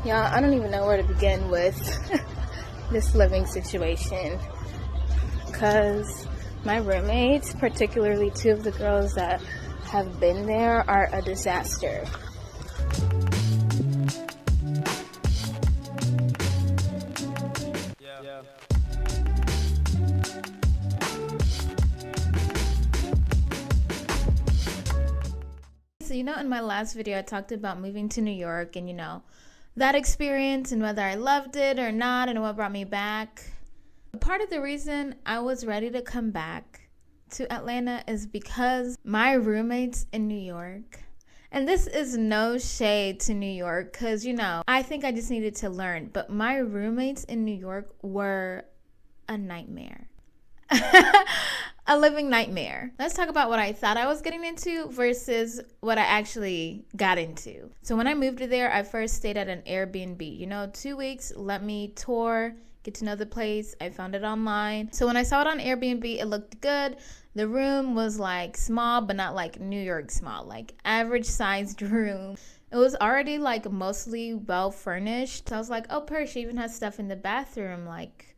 Y'all, I don't even know where to begin with this living situation, because my roommates, particularly two of the girls that have been there, are a disaster. So, in my last video, I talked about moving to New York and, that experience and whether I loved it or not and what brought me back. Part of the reason I was ready to come back to Atlanta is because my roommates in New York, and this is no shade to New York because, I think I just needed to learn, but my roommates in New York were a nightmare. A living nightmare. Let's talk about what I thought I was getting into versus what I actually got into. So when I moved to there, I first stayed at an Airbnb. 2 weeks, let me tour, get to know the place. I found it online. So when I saw it on Airbnb, it looked good. The room was like small, but not like New York small, like average sized room. It was already like mostly well furnished. So I was like, oh, she even has stuff in the bathroom, like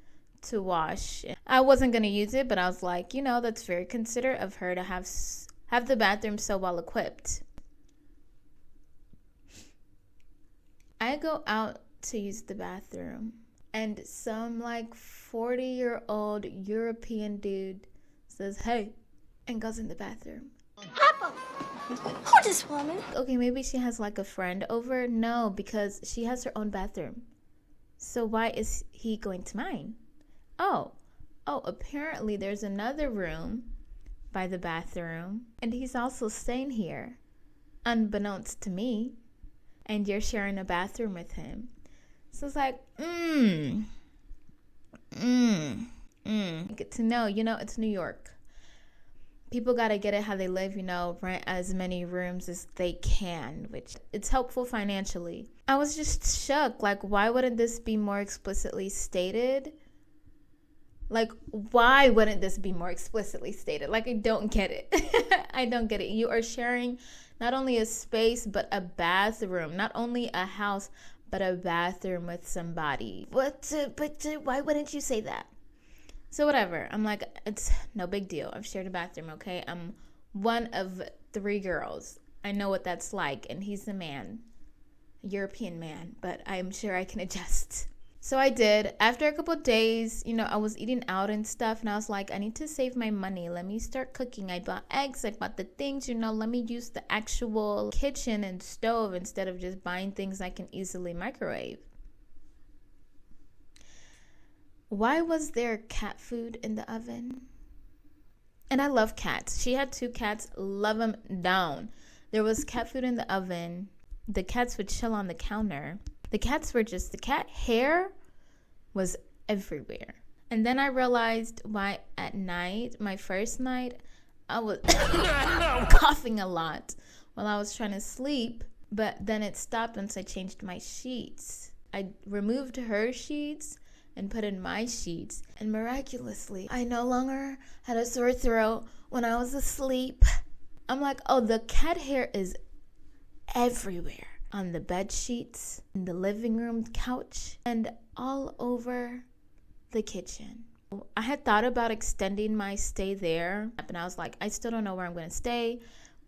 to wash. I wasn't going to use it, but I was like, that's very considerate of her to have the bathroom so well equipped. I go out to use the bathroom and some like 40-year-old European dude says, hey, and goes in the bathroom. Papa, who's this woman? Okay, maybe she has like a friend over. No, because she has her own bathroom. So why is he going to mine? Oh, apparently there's another room by the bathroom, and he's also staying here, unbeknownst to me, and you're sharing a bathroom with him. So it's like, get to know, it's New York. People gotta get it how they live, rent as many rooms as they can, which it's helpful financially. I was just shook, like, why wouldn't this be more explicitly stated? Like, why wouldn't this be more explicitly stated? Like, I don't get it. I don't get it. You are sharing not only a space, but a bathroom. Not only a house, but a bathroom with somebody. But why wouldn't you say that? So whatever. I'm like, it's no big deal. I've shared a bathroom, okay? I'm one of 3 girls. I know what that's like. And he's a man. A European man. But I'm sure I can adjust. So I did. After a couple of days, I was eating out and stuff, and I was like, I need to save my money. Let me start cooking. I bought eggs. I bought the things, let me use the actual kitchen and stove instead of just buying things I can easily microwave. Why was there cat food in the oven? And I love cats. She had 2 cats. Love them down. There was cat food in the oven. The cats would chill on the counter. The cats were the cat hair was everywhere. And then I realized why at night, my first night, I was coughing a lot while I was trying to sleep. But then it stopped once I changed my sheets. I removed her sheets and put in my sheets. And miraculously, I no longer had a sore throat when I was asleep. I'm like, oh, the cat hair is everywhere. On the bed sheets, in the living room couch, and all over the kitchen. I had thought about extending my stay there, and I was like, I still don't know where I'm going to stay.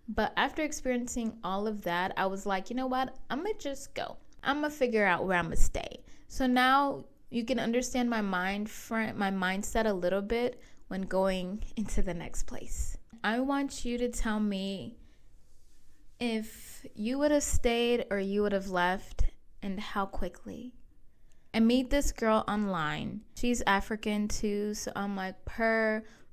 But after experiencing all of that, I was like, you know what? I'm going to just go. I'm going to figure out where I'm going to stay. So now you can understand my mindset a little bit when going into the next place. I want you to tell me if you would have stayed or you would have left, and how quickly. I meet this girl online. She's African too, so I'm like,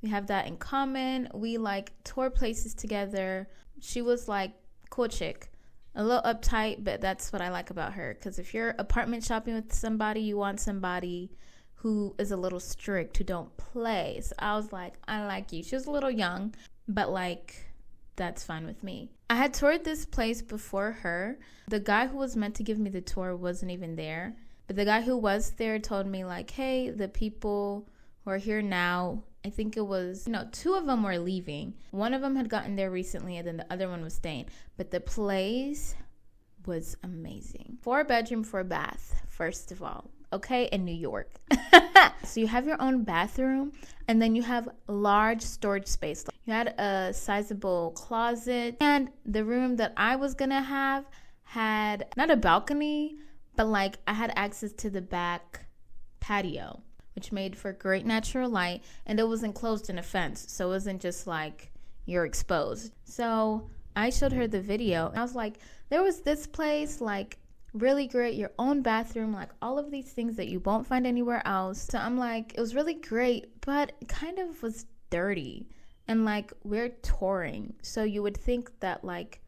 we have that in common. We like tour places together. She was like, cool chick. A little uptight, but that's what I like about her. Because if you're apartment shopping with somebody, you want somebody who is a little strict, who don't play. So I was like, I like you. She was a little young, but like, that's fine with me. I had toured this place before her. The guy who was meant to give me the tour wasn't even there. But the guy who was there told me like, hey, the people who are here now, I think it was, 2 of them were leaving. One of them had gotten there recently and then the other one was staying. But the place was amazing. 4-bedroom, 4-bath, first of all. Okay, in New York. So you have your own bathroom, and then you have large storage space. You had a sizable closet, and the room that I was gonna have had not a balcony, but like I had access to the back patio, which made for great natural light, and it was enclosed in a fence, so it wasn't just like you're exposed. So I showed her the video, and I was like, there was this place, like, really great, your own bathroom, like all of these things that you won't find anywhere else. So I'm like, it was really great, but it kind of was dirty. And like, we're touring, so you would think that like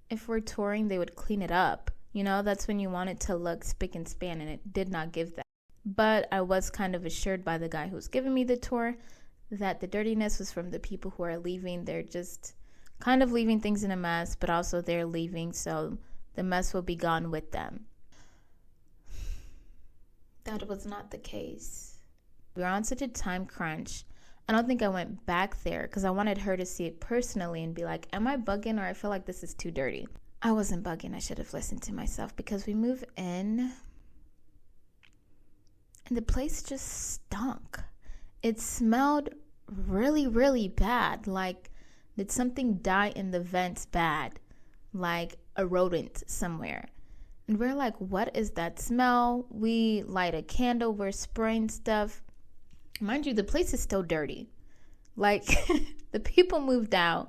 if we're touring they would clean it up, you know, that's when you want it to look spick and span, and it did not give that. But I was kind of assured by the guy who was giving me the tour that the dirtiness was from the people who are leaving. They're just kind of leaving things in a mess, but also they're leaving, so the mess will be gone with them. That was not the case. We were on such a time crunch. I don't think I went back there because I wanted her to see it personally and be like, am I bugging, or I feel like this is too dirty? I wasn't bugging. I should have listened to myself, because we moved in and the place just stunk. It smelled really, really bad. Like, did something die in the vents bad? Like a rodent somewhere. And we're like, what is that smell? We light a candle, we're spraying stuff. Mind you, the place is still dirty. Like, the people moved out,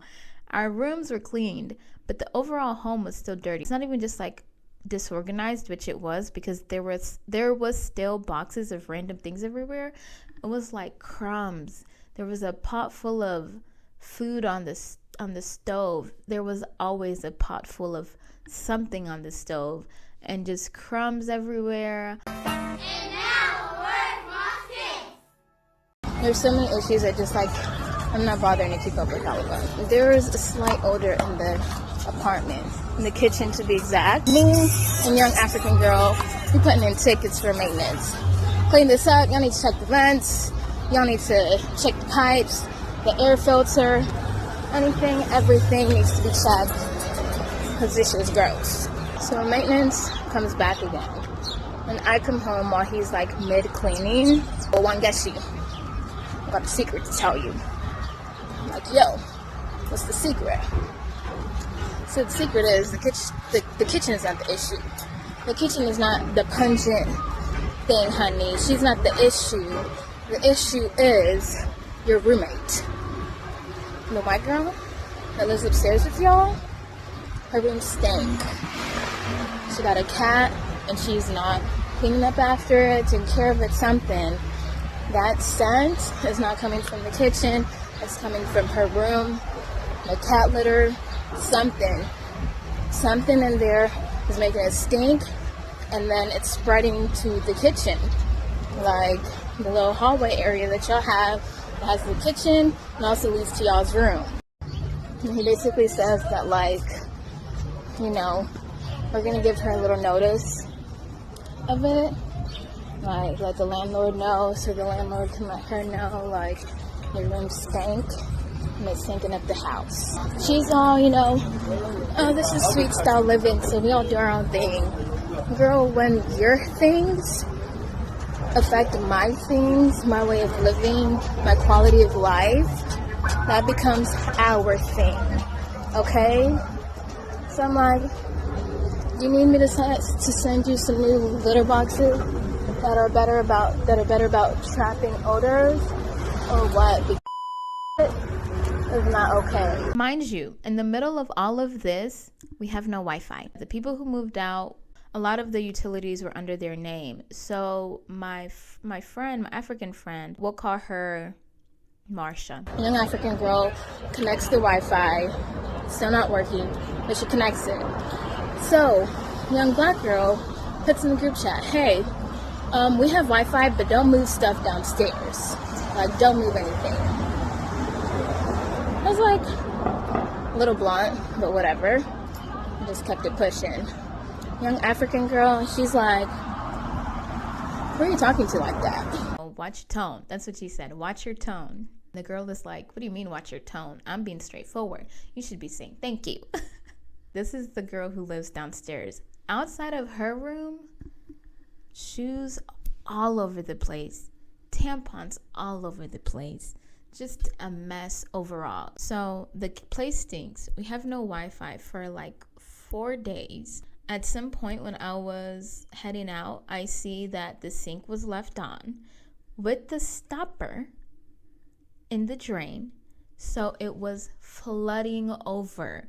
our rooms were cleaned, but the overall home was still dirty. It's not even just like disorganized, which it was, because there was still boxes of random things everywhere. It was like crumbs. There was a pot full of food on the stove. There was always a pot full of something on the stove, and just crumbs everywhere. And now, where's my There's so many issues that just like I'm not bothering to keep up with all of them. There is a slight odor in the apartment, in the kitchen to be exact. Me and young African girl, we putting in tickets for maintenance. Clean this up. Y'all need to check the vents. Y'all need to check the pipes, the air filter. Anything, everything needs to be checked, because this is gross. So maintenance comes back again, and I come home while he's like mid-cleaning. Oh, Wangeshi, I got a secret to tell you. I'm like, yo, what's the secret? So the secret is the kitchen is not the issue. The kitchen is not the pungent thing, honey. She's not the issue. The issue is your roommate. The white girl that lives upstairs with y'all, her room stank. She got a cat, and she's not cleaning up after it, taking care of it, something. That scent is not coming from the kitchen. It's coming from her room, the cat litter, something. Something in there is making it stink, and then it's spreading to the kitchen. Like the little hallway area that y'all have, it has the kitchen and also leads to y'all's room. And he basically says that, like, you know, we're gonna give her a little notice of it, like let the landlord know, so the landlord can let her know, like, your room stank and it's stinking up the house. She's all, you know, oh, this is sweet style living, so we all do our own thing. Girl, when your things affect my things, my way of living, my quality of life, that becomes our thing, okay? So I'm like, do you need me to send you some new litter boxes that are better about trapping odors, or what? Because is not okay. Mind you, in the middle of all of this, we have no Wi-Fi. The people who moved out, a lot of the utilities were under their name. So my friend, my African friend, we'll call her Marsha. A young African girl connects the Wi-Fi, still not working, but she connects it. So, young black girl puts in the group chat, hey, we have Wi-Fi, but don't move stuff downstairs. Like, don't move anything. I was like, a little blunt, but whatever. I just kept it pushing. Young African girl, she's like, who are you talking to like that? Oh, watch your tone. That's what she said. Watch your tone. The girl is like, what do you mean watch your tone? I'm being straightforward. You should be saying thank you. This is the girl who lives downstairs. outside of her room, shoes all over the place, tampons all over the place, just a mess overall. So the place stinks. We have no Wi-Fi for like 4 days. At some point when I was heading out, I see that the sink was left on with the stopper in the drain, so it was flooding over.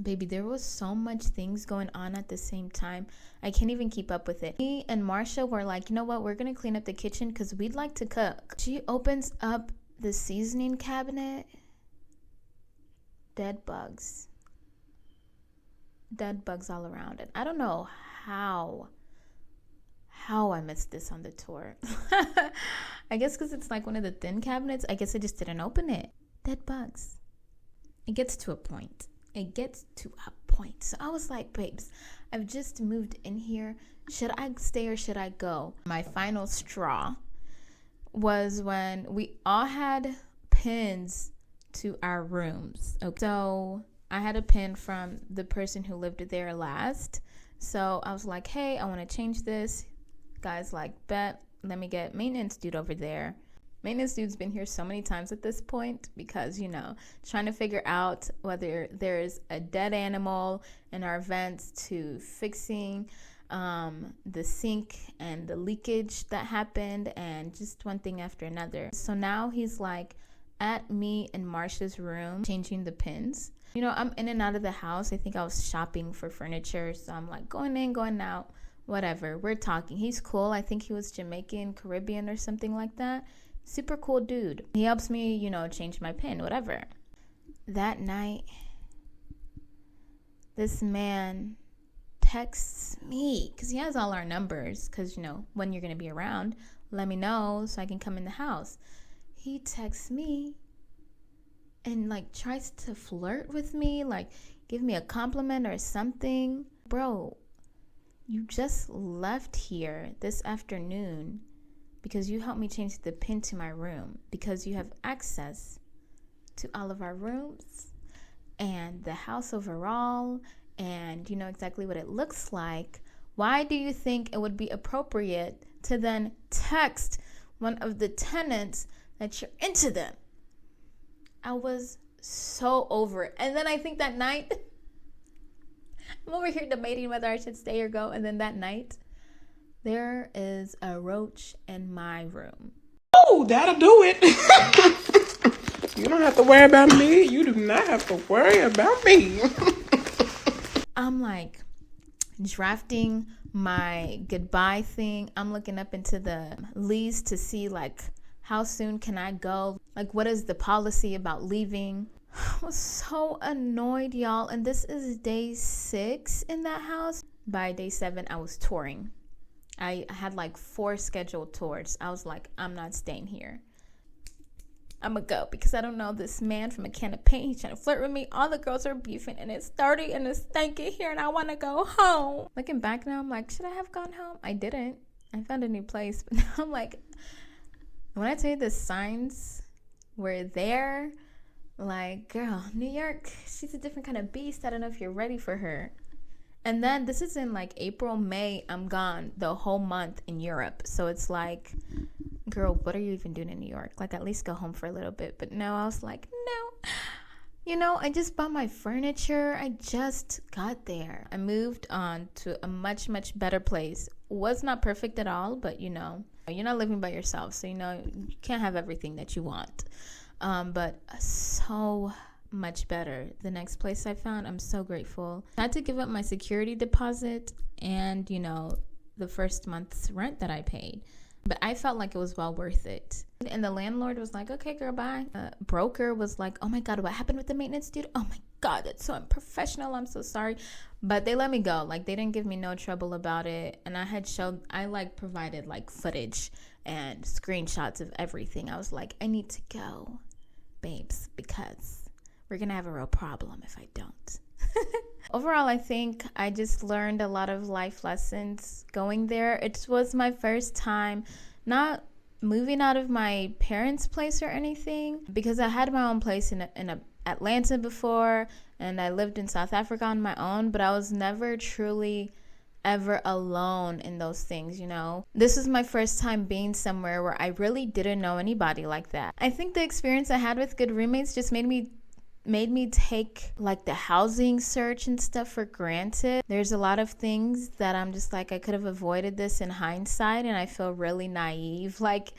Baby, there was so much things going on at the same time. I can't even keep up with it. Me and Marsha were like, you know what? We're going to clean up the kitchen because we'd like to cook. She opens up the seasoning cabinet. Dead bugs. Dead bugs all around it. I don't know how I missed this on the tour. I guess because it's like one of the thin cabinets. I guess I just didn't open it. Dead bugs. It gets to a point. So I was like, babes, I've just moved in here. Should I stay or should I go? My final straw was when we all had pins to our rooms. Okay. So I had a pin from the person who lived there last. So I was like, hey, I want to change this. Guys, like, bet, let me get maintenance dude over there. Maintenance dude's been here so many times at this point because, you know, trying to figure out whether there's a dead animal in our vents to fixing the sink and the leakage that happened and just one thing after another. So now he's like at me and Marsha's room changing the pins. You know, I'm in and out of the house. I think I was shopping for furniture. So I'm like going in, going out, whatever. We're talking. He's cool. I think he was Jamaican, Caribbean or something like that. Super cool dude. He helps me, you know, change my pin, whatever. That night, this man texts me because he has all our numbers because, you know, when you're going to be around, let me know so I can come in the house. He texts me and like tries to flirt with me, like give me a compliment or something. Bro, you just left here this afternoon because you helped me change the pin to my room because you have access to all of our rooms and the house overall, and you know exactly what it looks like. Why do you think it would be appropriate to then text one of the tenants that you're into them? I was so over it. And then I think that night, I'm over here debating whether I should stay or go. And then that night, there is a roach in my room. Oh, that'll do it. You don't have to worry about me. You do not have to worry about me. I'm like drafting my goodbye thing. I'm looking up into the lease to see like how soon can I go? Like what is the policy about leaving? I was so annoyed, y'all. And this is day 6 in that house. By day 7, I was touring. I had like 4 scheduled tours. I was like, I'm not staying here. I'm gonna go because I don't know this man from a can of paint. He's trying to flirt with me. All the girls are beefing and it's dirty and it's stinky here and I want to go home. Looking back now, I'm like, should I have gone home? I didn't. I found a new place. But now I'm like, when I tell you the signs were there, like, girl, New York, she's a different kind of beast. I don't know if you're ready for her. And then this is in like April, May, I'm gone the whole month in Europe. So it's like, girl, what are you even doing in New York? Like, at least go home for a little bit. But no, I was like, no. You know, I just bought my furniture. I just got there. I moved on to a much, much better place. Was not perfect at all, but you know, you're not living by yourself. So, you know, you can't have everything that you want. But so much better. The next place I found, I'm so grateful. I had to give up my security deposit and, you know, the first month's rent that I paid. But I felt like it was well worth it. And the landlord was like, okay, girl, bye. Broker was like, oh my God, what happened with the maintenance dude? Oh my God, that's so unprofessional. I'm so sorry. But they let me go. Like, they didn't give me no trouble about it. And I like provided like footage and screenshots of everything. I was like, I need to go, babes, because we're going to have a real problem if I don't. Overall, I think I just learned a lot of life lessons going there. It was my first time not moving out of my parents' place or anything, because I had my own place in Atlanta before, and I lived in South Africa on my own, but I was never truly ever alone in those things, you know? This was my first time being somewhere where I really didn't know anybody like that. I think the experience I had with good roommates just made me take like the housing search and stuff for granted. There's a lot of things that I'm just like, I could have avoided this in hindsight, and I feel really naive like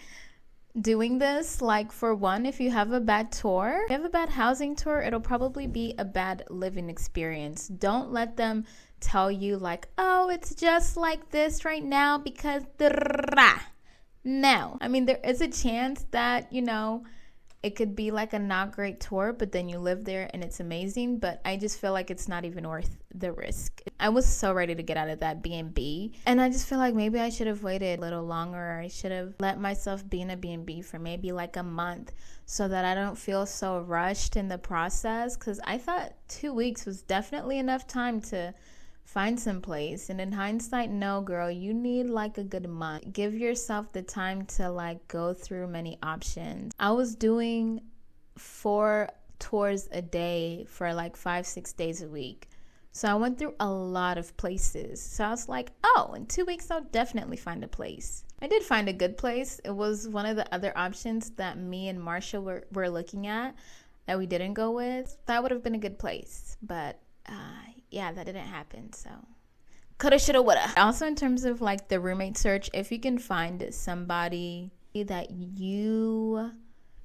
doing this. Like, for one, if you have a bad tour, if you have a bad housing tour, it'll probably be a bad living experience. Don't let them tell you like, oh, it's just like this right now because no. I mean, there is a chance that, you know, it could be like a not great tour, but then you live there and it's amazing. But I just feel like it's not even worth the risk. I was so ready to get out of that B&B, and I just feel like maybe I should have waited a little longer, or I should have let myself be in a B&B for maybe like a month so that I don't feel so rushed in the process, because I thought 2 weeks was definitely enough time to find some place. And in hindsight, no, girl, you need like a good month. Give yourself the time to like go through many options. I was doing 4 tours a day for like 5-6 days a week. So I went through a lot of places. So I was like, oh, in 2 weeks, I'll definitely find a place. I did find a good place. It was one of the other options that me and Marsha were looking at that we didn't go with. That would have been a good place. But yeah, that didn't happen. So coulda, shoulda, woulda. Also, in terms of like the roommate search, if you can find somebody that you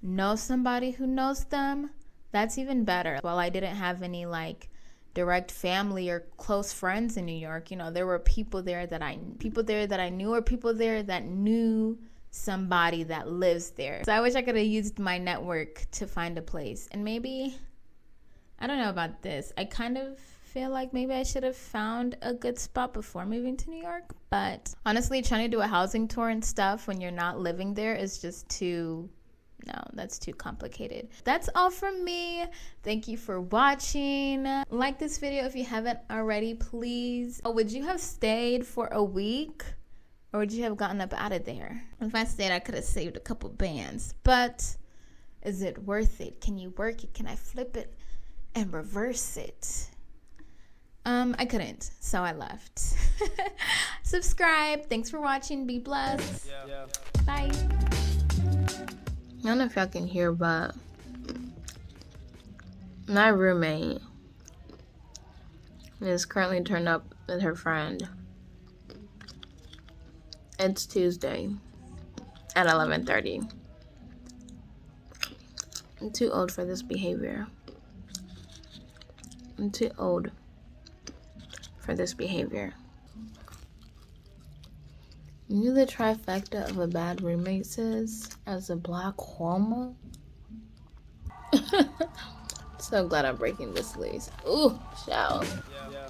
know, somebody who knows them, that's even better. While I didn't have any like direct family or close friends in New York, you know, there were people there that I knew, or people there that knew somebody that lives there. So I wish I could have used my network to find a place. And maybe, I don't know about this, I kind of feel like maybe I should have found a good spot before moving to New York. But honestly, trying to do a housing tour and stuff when you're not living there is just that's too complicated. That's all from me. Thank you for watching. Like this video if you haven't already, please. Oh, would you have stayed for a week, or would you have gotten up out of there? If I stayed, I could have saved a couple bands. But is it worth it? Can you work it? Can I flip it and reverse it? I couldn't, so I left. Subscribe. Thanks for watching. Be blessed. Bye. I don't know if y'all can hear, but my roommate is currently turned up with her friend. It's Tuesday at 11:30. I'm too old for this behavior. I'm too old for this behavior. You know the trifecta of a bad roommate, sis? As a black woman? So glad I'm breaking this lease. Ooh, shout. Yeah.